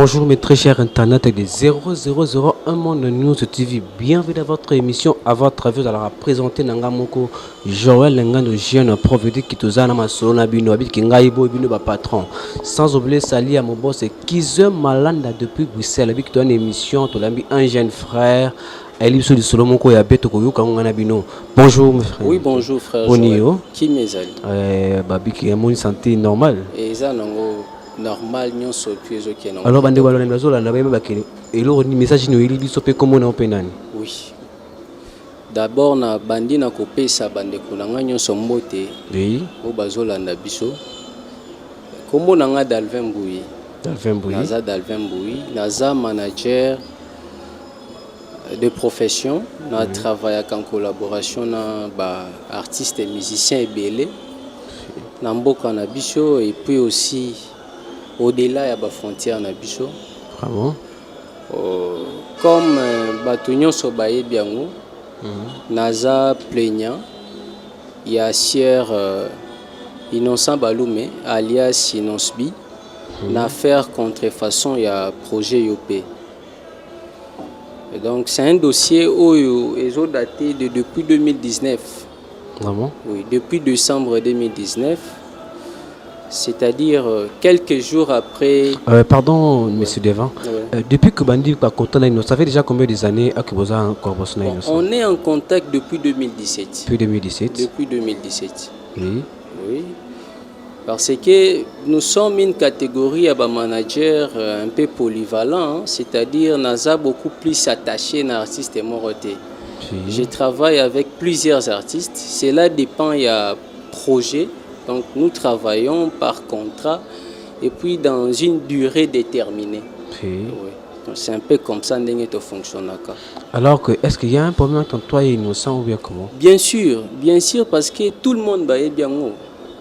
Bonjour mes très chers internautes des 0001 Monde News TV. Bienvenue dans votre émission. À votre avis, alors à présenter Nangamoko Joël Ngando jeune provédique qui te zana masolo na bino habite ki ngai bo bino ba patron. Sans oublier Sali à mon boss Kize Malanda depuis Bruxelles avec une émission to lambi un jeune frère. Elipso di Solomoko ya beto ko yuka ngana bino. Bonjour mes frères. Oui, bonjour frère. Bonjour. Qui m'ezali? Babi qui a mon santé normale. Et ça nango normal nyonso piezo ke nango. Alors bande wala ndazo la ndaba ba kene. Elo ni message no ili biso pe komo na openani. Oui. D'abord na bandi na kopesa bande kunanga nyonso mbote. Oui. O bazolanda biso. Komo nanga Dalvin Mbouyi. Dalvin Mbouyi. Naza Dalvin Mbouyi, naza manager de profession, na travaille en collaboration na ba artistes et musiciens ebele na mboka na biso et puis aussi au-delà ya ba frontières na biso. Bravo. Comme bato nyonso bayebi yango, naza plaignant ya Sieur Innocent Balume alias Inosbi na faire contrefaçon ya projet Yopé. Et donc c'est un dossier où ils ont daté depuis 2019. Vraiment? Oui, depuis décembre 2019. C'est-à-dire quelques jours après. Pardon, monsieur Devant. Depuis que Bandi a contacté, ça fait déjà combien d'années que vous avez encore bossé? On est en contact depuis 2017. Depuis 2017? Depuis 2017. Oui. Oui. Parce que nous sommes une catégorie à manager un peu polyvalent, c'est-à-dire Naza beaucoup plus attaché à l'artiste et Moroté. Je travaille avec plusieurs artistes, cela dépend, il y a projet, donc nous travaillons par contrat et puis dans une durée déterminée. Oui. C'est un peu comme ça que fonctionne. Alors que est-ce qu'il y a un problème entre toi et Innocent ou bien comment? Bien sûr, parce que tout le monde va bien.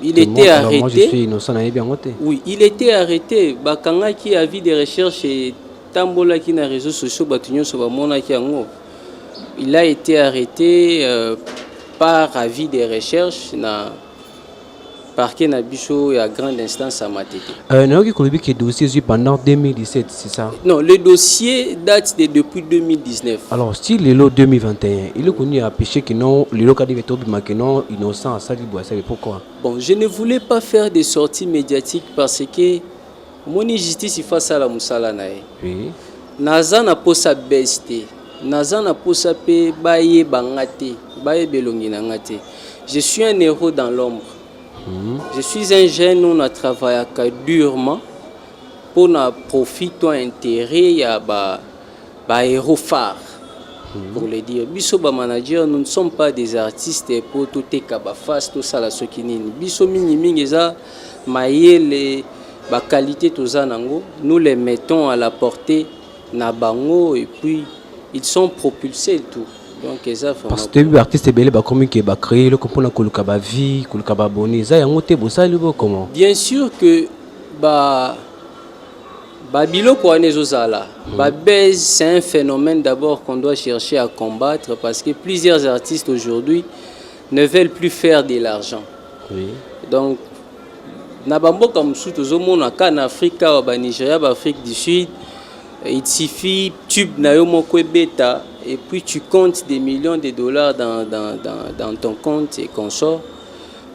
Il était arrêté. Moi, je suis innocent, bien voté. Oui, il était arrêté. Bakanga qui a vu des recherches et Tambola qui n'a réseaux sociaux, il a été arrêté par avis des recherches na parquet na biso et à grande instance à Matete. Le dossier pendant 2017, c'est ça? Non, le dossier date depuis 2019. Alors, si le lot 2021, il est connu à péché que non, le lot qui non innocent à Sali Boissel, pourquoi? Bon, je ne voulais pas faire des sorties médiatiques parce que mon justice face à la Moussala nae. Oui. Naza na posa beste. Naza na posa pe baye bangate, baye belongi nangate. Je suis un héros dans l'ombre. Je suis un jeune, on a travaillé durement pour notre profit, ton intérêt, il y a un héros phare. Pour le dire, biso ba manager, nous ne sommes pas des artistes pour tout face tout ça la sokinini. Biso mingi eza maïe ba qualité tout ça nango, nous les mettons à la portée na bango et puis ils sont propulsés tout. Donc parce que les artistes belé ba comme qui ba créer le comprendre koluka ba vie, koluka ba boni, ça yango te bossa le comment? Bien sûr que Babilo Kouanezozala, c'est un phénomène d'abord qu'on doit chercher à combattre parce que plusieurs artistes aujourd'hui ne veulent plus faire de l'argent. Oui. Donc, Nabambo comme en Afrique, au Nigeria, en Afrique du Sud, il suffit tube Nayomo Beta et puis tu comptes des millions de dollars dans ton compte et consorts.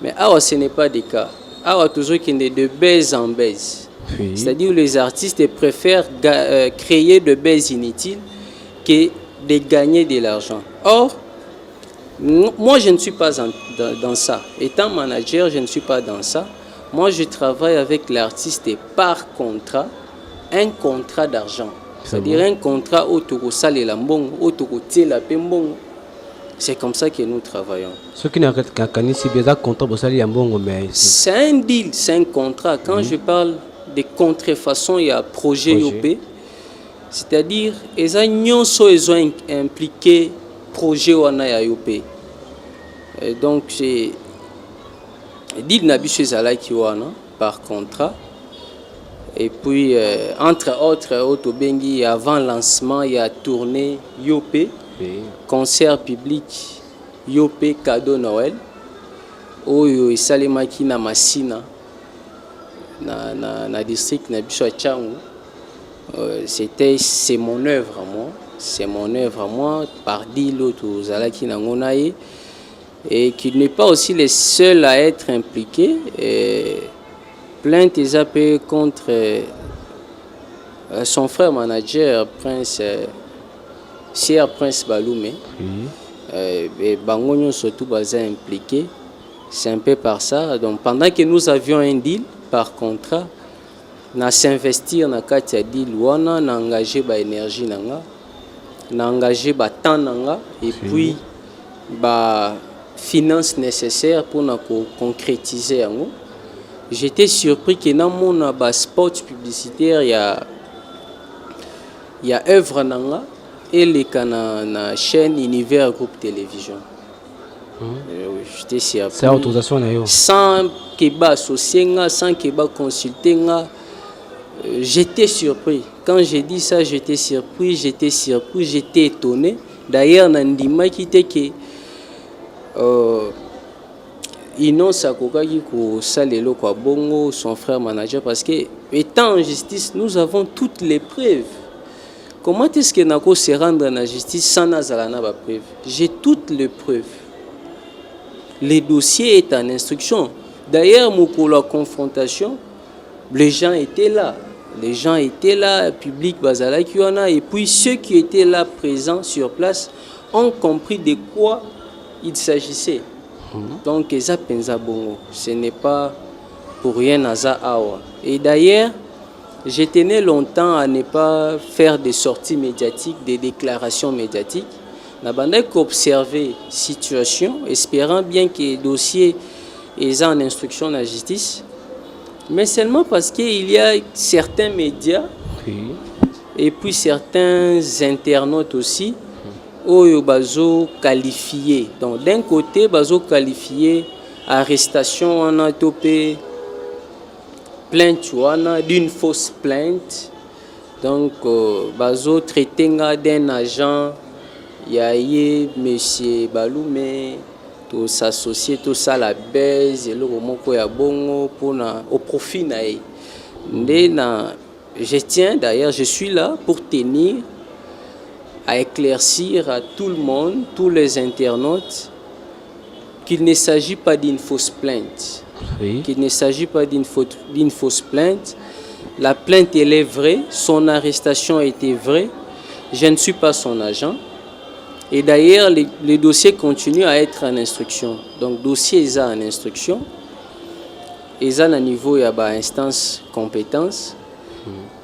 Mais ce n'est pas des cas. Toujours qu'il y a de baise en baise. Oui. C'est-à-dire que les artistes préfèrent créer de baies inutiles que de gagner de l'argent. Or, moi je ne suis pas dans ça. Étant manager, je ne suis pas dans ça. Moi je travaille avec l'artiste par contrat, un contrat d'argent. C'est-à-dire un contrat autour de la mbong, autour de la pembong. C'est comme ça que nous travaillons. Ce qui n'a pas contrat, c'est un deal, c'est un contrat. Quand je parle de contrefaçon, il y a projet Yopé. C'est-à-dire, ils ont impliqué projet Wana Yopé. Donc, j'ai dit Nabiche Zalaki Wana par contrat. Et puis, entre autres, Otobengi, avant lancement, il y a tourné Yopé, concert public Yopé, cadeau Noël. Oyo Isalemaki na Masina. Na district na biso Changu c'est mon œuvre à moi. C'est mon œuvre à moi, par dit l'autre aux Alaki Nangonaye, et qu'il n'est pas aussi les seuls à être impliqués. Plainte des AP contre son frère manager, Prince Sierre Prince Baloumé. Et Bangonio surtout basé impliqué. C'est un peu par ça. Donc pendant que nous avions un deal par contrat, na s'investir na kati ya deal wana, na engagé ba énergie nanga, na engagé ba temps nanga et puis ba finance nécessaire pour na concrétiser yango. J'étais surpris que dans mon ba spot publicitaire il y a œuvre nanga et les na chaîne Univers Groupe Télévision. J'étais surpris. C'est autorisation na yo. Sans que ba associé nga, sans que ba consulter nga. J'étais surpris. Quand j'ai dit ça, j'étais surpris, j'étais étonné. D'ailleurs, Nandima qui était que Inon Sakoka qui ko salelo kwa bongo son frère manager parce que étant en justice, nous avons toutes les preuves. Comment est-ce que nako se rendre en justice sans nazalana ba preuve? J'ai toutes les preuves. Le dossier est en instruction. D'ailleurs, pour la confrontation, les gens étaient là. Les gens étaient là, public Bazala Kiwana, et puis ceux qui étaient là présents sur place ont compris de quoi il s'agissait. Donc, ce n'est pas pour rien à Awa. Et d'ailleurs, je tenais longtemps à ne pas faire des sorties médiatiques, des déclarations médiatiques. Je n'ai qu'observer la situation, espérant bien que le dossier est en instruction de la justice. Mais seulement parce qu'il y a certains médias et puis certains internautes aussi où bazo qualifié. Donc d'un côté bazo qualifié arrestation on a topé plainte d'une fausse plainte. Donc bazo traité d'un agent yaye monsieur Baloumé s'associer tout ça la baisse et le moko ya bongo pour au profit na je tiens d'ailleurs je suis là pour tenir à éclaircir à tout le monde, tous les internautes, qu'il ne s'agit pas d'une fausse plainte. Qu'il ne s'agit pas d'une fausse plainte. La plainte elle est vraie, son arrestation était vraie. Je ne suis pas son agent. Et d'ailleurs, les dossiers continuent à être en instruction. Donc, le dossier est en instruction. Ils ont un niveau, il y a une instance compétence.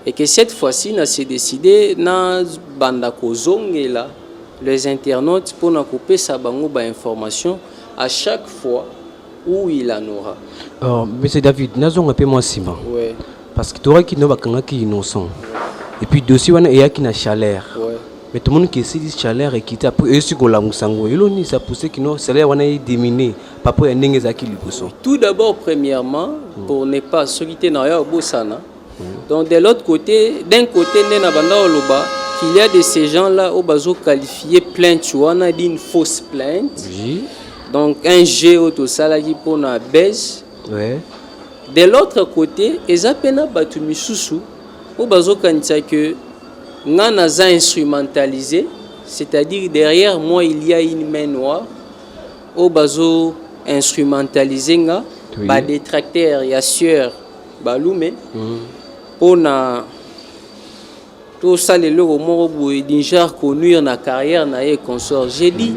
Et que cette fois-ci, on s'est décidé, les internautes, pour nous couper sa information à chaque fois où il en aura. Alors, M. David, nous avons un peu moins si ouais. Parce que tu auras qui est innocent. Et puis, le dossier, il y a qui a chaleur. Ouais. Mais tout le monde qui essaie de chaleur et qui t'a pu ce que la moussango il ça poussé qui non salaire on a diminué pas pour un qui lui pousse. Tout d'abord premièrement pour ne pas soliter na ya bosana. Donc de l'autre côté d'un côté na banda oloba qu'il y a de ces gens là au bazo qualifié plainte on a dit une fausse plainte. Oui. Donc un jeu auto salaki pour na baisse. Ouais. De l'autre côté ezapena batu misusu au bazo kanisa que Nanaza instrumentalisé, c'est-à-dire derrière moi il y a une main noire. Au bazo instrumentalisé nga, ba détracteur ya sieur Baloumé. On a tout ça le logo moro déjà connu na carrière na et consort. J'ai dit,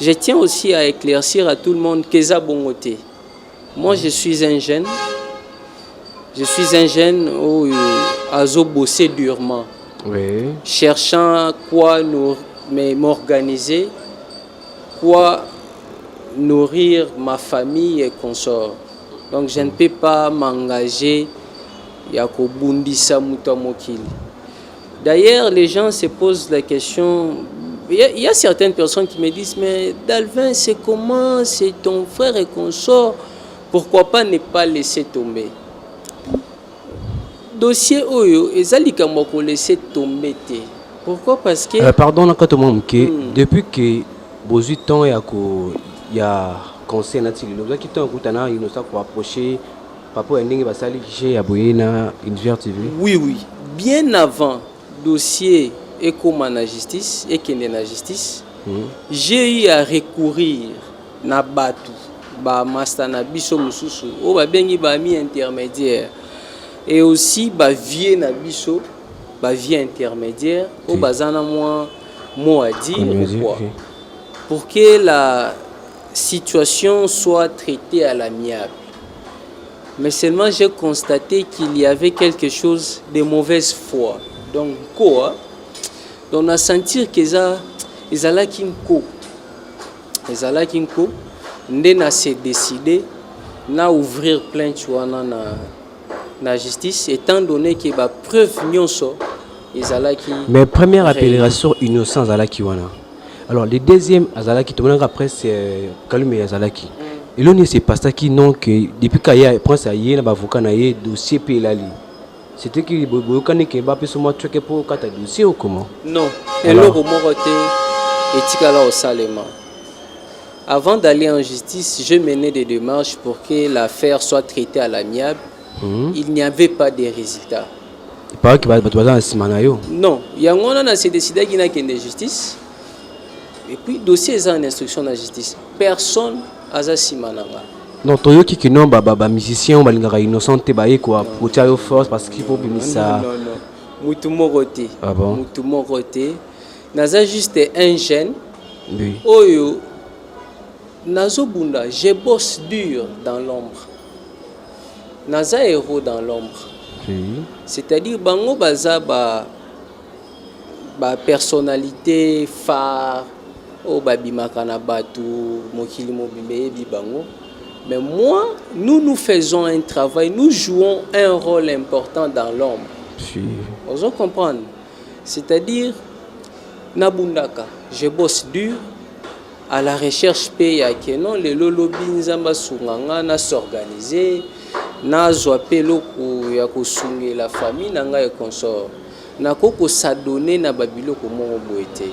je tiens aussi à éclaircir à tout le monde que ça bongoté. Moi je suis un jeune. Je suis un jeune où azo bossé durement. Oui. Cherchant quoi m'organiser, quoi nourrir ma famille et consorts. Donc je ne peux pas m'engager à kobundisa muta mokili. D'ailleurs, les gens se posent la question. Il y a certaines personnes qui me disent mais Dalvin, c'est comment, c'est ton frère et consort, pourquoi pas ne pas laisser tomber? Dossier Oyo, ezali kamoko laisser tomber. Pourquoi? Parce que pardon depuis que bozu temps il y a conseil national le qui temps kutana il nous a approché papa ndenge basali j'ai aboyé na Univers TV. oui bien avant dossier et comme la justice et qui la justice, j'ai eu à recourir na batu ba master na biso mususu o ba bengi ba mi intermédiaire et aussi ba vie na biso ba vie intermédiaire o bazana moi mot à dire pourquoi pour que la situation soit traitée à l'amiable. Mais seulement j'ai constaté qu'il y avait quelque chose de mauvaise foi. Donc quoi? Donc on a senti que ça ezala kinko ndena s'est décidé na ouvrir plainte wana na justice étant donné que ba preuve nyonso ezala ki. Mais première appellation innocent zalaki wana. Alors le deuxième azalaki tout le monde après c'est Kalume azalaki. Et l'on c'est pas ça qui non que depuis qu'il prend ça y est na avocat na yé dossier pe lali. C'était qui bokane ke ba pe so moi checker pour kata dossier ou comment? Non, eloko moko te etikala au salema. Avant d'aller en justice, je menais des démarches pour que l'affaire soit traitée à l'amiable. Il n'y avait pas de résultats. Il paraît que tu vas simanayo. Non, Yangona s'est décidé qu'il n'y a qu'une justice. Et puis, le dossier est en instruction de la justice. Personne n'a simananga. Non, tu as dit non, musicien, innocent, tu as quoi pour tirer force parce qu'il faut bien ça. Non. Moutoumoroté. Ah bon? Moutoumoroté. Naza juste un jeune. Oui. Oyo. Nazo Bunda, je bosse dur dans l'ombre. Naza héros dans l'ombre. Oui. C'est-à-dire, bango baza ba personnalité phare, o babimaka na batu, mokili mobimbe bibango. Mais moi, nous faisons un travail, nous jouons un rôle important dans l'ombre. Oui. Vous comprenez? C'est-à-dire, Nabundaka, je bosse dur. À la recherche paye que non les lolobi nzamba sunganga na s'organiser na zoapé loko ya kosunge la famille nanga et consort na koko s'adonner na babilo ko mo boete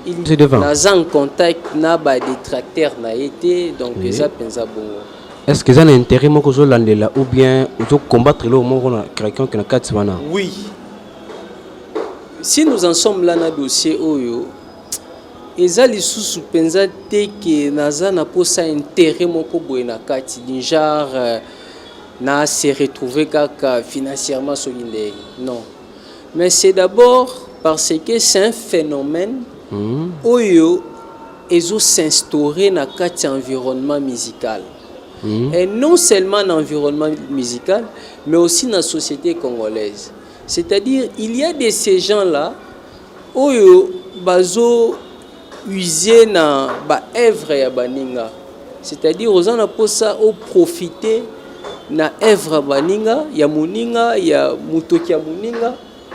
il na en contact na ba détracteur na été donc ça pensa bongo. Est-ce que ça a un intérêt moko zo landela ou bien zo combattre le moko na quelqu'un qui na katswana? Oui. Si nous en sommes là na dossier oyo eza lisusu penza te ke naza na posa intérêt moko boye na kati du genre na se retrouver kaka financièrement solide. Non. Mais c'est d'abord parce que c'est un phénomène oyo ezo s'instaurer na kati environnement musical. Et non seulement dans l'environnement musical, mais aussi dans la société congolaise. C'est-à-dire il y a de ces gens-là oyo bazo user na ba œuvre ya baninga, c'est-à-dire aux gens pour ça au profiter na œuvre baninga ya muninga ya mutoki ya muninga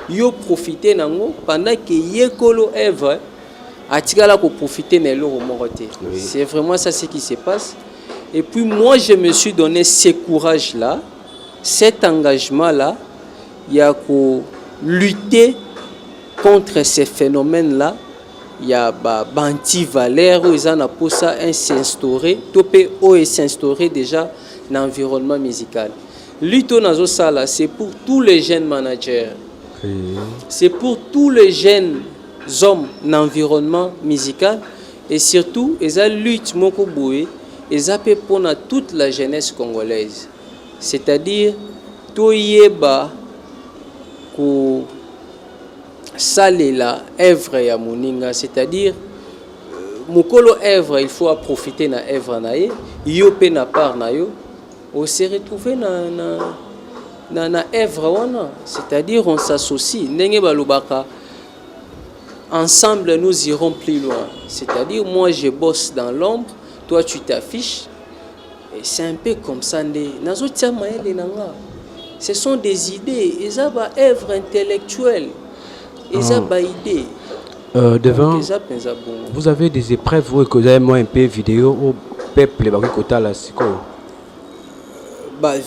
yo profiter nango pendant que yekolo œuvre atikala ko profiter na loro moroté. C'est vraiment ça ce qui se passe. Et puis moi je me suis donné ce courage là, cet engagement là, il y a ko lutter contre ces phénomènes là. Il y a anti-valeur où ils ont pour ça s'instaurer, topé où s'instaurer déjà dans l'environnement musical. Luto nazo sala, c'est pour tous les jeunes managers. C'est pour tous les jeunes hommes dans l'environnement musical et surtout ils ont lutte moko boé, ils ont pour toute la jeunesse congolaise. C'est-à-dire toyeba ko salela œuvre ya muninga, c'est-à-dire mukolo œuvre il faut profiter na œuvre na yo pe na part na yo on se retrouver na œuvre wana, c'est-à-dire on s'associe ndenge balobaka ensemble nous irons plus loin, c'est-à-dire moi je bosse dans l'ombre, toi tu t'affiches et c'est un peu comme ça nazo tia maele nanga. Ce sont des idées, ils ont ba œuvre intellectuelle. Devant, vous avez des épreuves, vous avez moi un peu vidéo au peuple là, c'est quoi?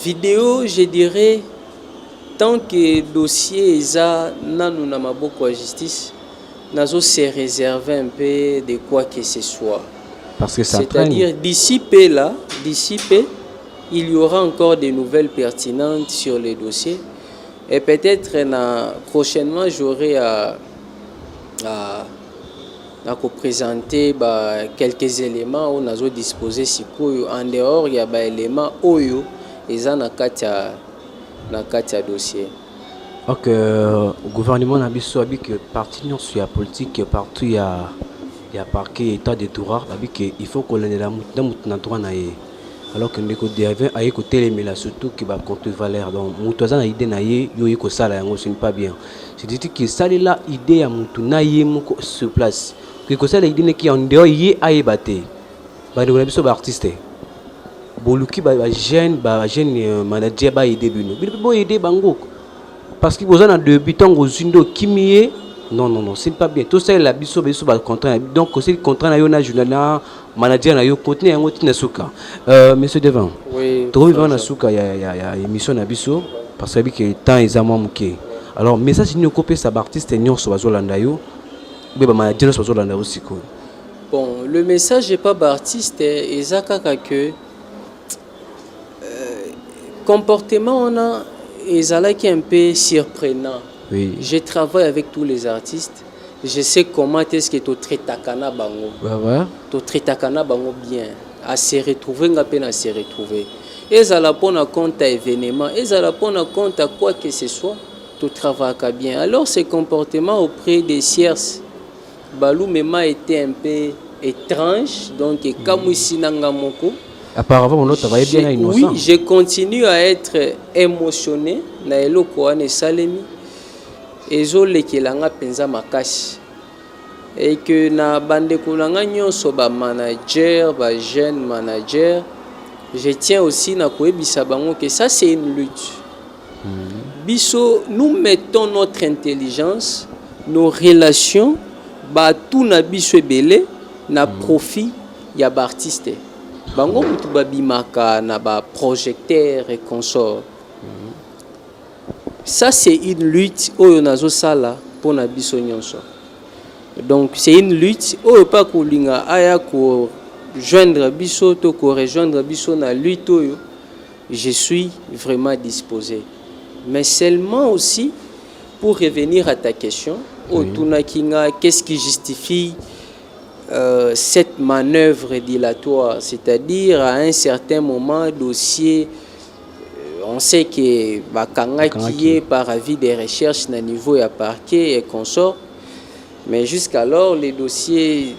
Vidéo, je dirais, tant que dossier est nanou na maboko à justice, nazo se réserver un peu de quoi que ce soit. Parce que ça c'est-à-dire d'ici peu, il y aura encore des nouvelles pertinentes sur les dossiers. Et peut-être prochainement j'aurai à présenter quelques éléments où nous disposé en dehors il y a des éléments oyo eza na kati ya dossier. Donc le gouvernement n'a biso abi que parti non sur la politique partout il y a parquet état de droit abi que il faut qu'on ait la na droit na ye alors que ndeko devait aye ko telemela surtout qui va contre valeur donc mutu aza na idée na ye yo ko sala yango ce n'est pas bien. C'est dit que ça là idée ya mutu na ye moko sur place que ko sala idée qui en dehors ye aye baté ba ndeko na biso ba artiste boluki ba jeune manager ba aider bino bo aider bango parce que vous avez un débutant aux unes qui m'y non c'est pas bien tout ça la biso ba contrat donc c'est le contrat na yo na journal manager na yo contenu yango tina suka monsieur Devant oui to vivant na suka ya émission na biso parce que temps examen muké alors message ni copé sa artiste nyonso bazolanda yo be ba manager nyonso bazolanda aussi ko bon le message est pas artiste ezaka que comportement on a et ça là qui est un peu surprenant. Oui. Je travaille avec tous les artistes. Je sais comment est-ce que tu traites takana bango. Ouais. Tu traites takana bango bien. À se retrouver, à peine à se retrouver. Et ça là pour compte à événement. Et ça là pour compte à quoi que ce soit. Tu travailles bien. Alors ce comportement auprès des siers, Balou Mema était un peu étrange. Donc comme ici nangamoko. Apparemment, on travaille bien innocent. Oui, je continue à être émotionné. Na eloko ane salemi. Ezole kelanga penza makashi. Et que na bande kolanga nyonso ba manager, ba jeune manager, je tiens aussi na koyebisa bango que ça c'est une lutte. Biso, nous mettons notre intelligence, nos relations, ba tout na biso ebele na profit ya ba artiste. Bango mutu babimaka na ba projecteur et consort. Ça c'est une lutte oyo nazo sala pour na biso nyonso. Donc c'est une lutte oyo pa kolinga aya ko joindre biso to ko rejoindre biso na lutte oyo. Je suis vraiment disposé. Mais seulement aussi pour revenir à ta question, Otunakinga, qu'est-ce qui justifie cette manœuvre dilatoire, c'est-à-dire à un certain moment dossier on sait que Bakanga qui est par avis des recherches à niveau et à parquet et consort, mais jusqu'alors les dossiers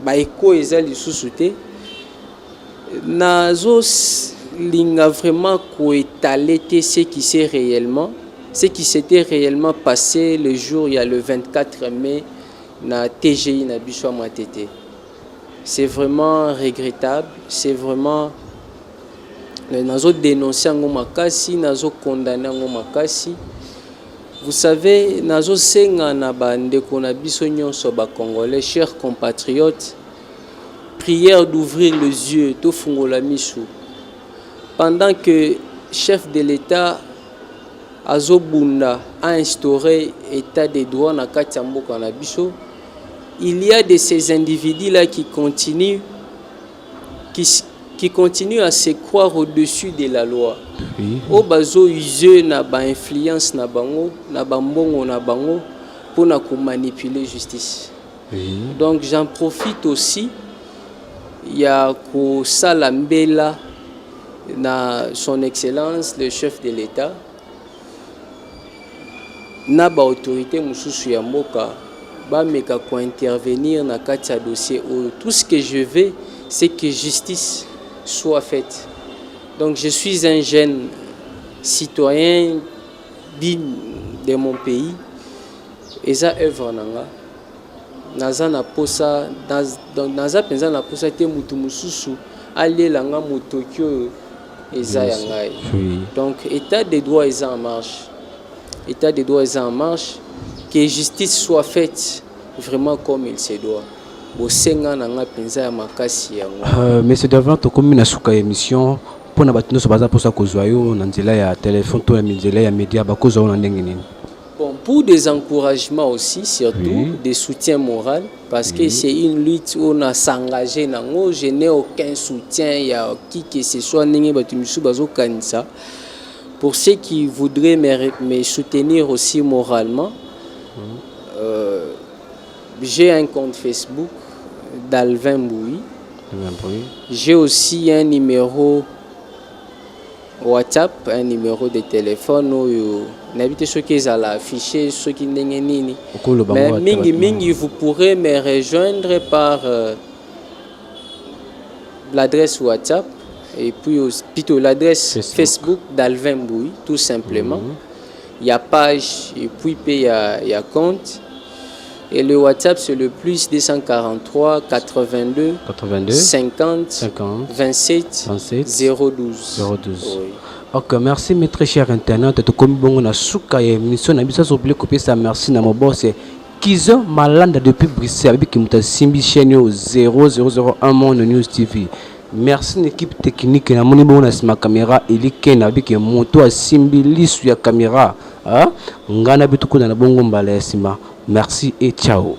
Baïko et Zali sous-souté Nazo linga vraiment étalé ce qui s'était réellement passé le jour il y a le 24 mai na TGI na Bishwa Matete. C'est vraiment regrettable, c'est vraiment nazo dénoncer ngo makasi, nazo condamner ngo makasi. Vous savez, nazo senga na bandeko na biso nyonso ba congolais, chers compatriotes, prière d'ouvrir les yeux, to fungola misu. Pendant que chef de l'État Azobunda a instauré état de droit na kati ya mboka na biso, il y a de ces individus-là qui continuent à se croire au-dessus de la loi. Oui. Au bazo usé na ba influence na bango, na bambongo na bango pour na ko manipuler justice. Oui. Donc j'en profite aussi il y a ko salambela na son excellence le chef de l'État na ba autorité mususu ya mboka ba meka ko intervenir na kati ya dossier. Tout ce que je veux c'est que justice soit faite. Donc je suis un jeune citoyen digne de mon pays et ça œuvre nanga naza na posa naza penza na posa te mutu mususu alela nga mutokyo eza yangai. Donc état de droit est en marche. État de droit est en marche, que justice soit faite vraiment comme il se doit. Bosenga nanga penza ya makasi yango. Monsieur Devant to komi na suka émission pour na batino so baza posa kozwa yo na nzela ya téléphone to na nzela ya média ba kozwa na ndenge nini. Bon, pour des encouragements aussi, surtout des soutiens moraux, parce que c'est une lutte où on a s'engagé. Je n'ai aucun soutien, il y a qui que ce soit, Pour ceux qui voudraient me soutenir aussi moralement, j'ai un compte Facebook d'Alvin Boui. J'ai aussi un numéro WhatsApp, un numéro de téléphone où n'habitez ceux qui ont affiché, ceux qui n'ont nini. Mais mingi, vous pourrez me rejoindre par l'adresse WhatsApp et puis plutôt l'adresse Facebook d'Alvin Boui, tout simplement. Il y a page et puis il y a compte. Et le WhatsApp, c'est le plus 243 82 50 27 012. Oui. Ok, merci mes très chers internautes. Tout comme bon on a souka émission na bisa oublié copier ça merci na mon boss Kizo Malanda depuis Bruxelles qui m'a simbi chaîne 0001 Monde News TV. Merci l'équipe technique na moni bon na ma caméra elike na biki moto a simbi lisu ya caméra. Ah ngana bituko na bongo mbala sima. Merci et ciao.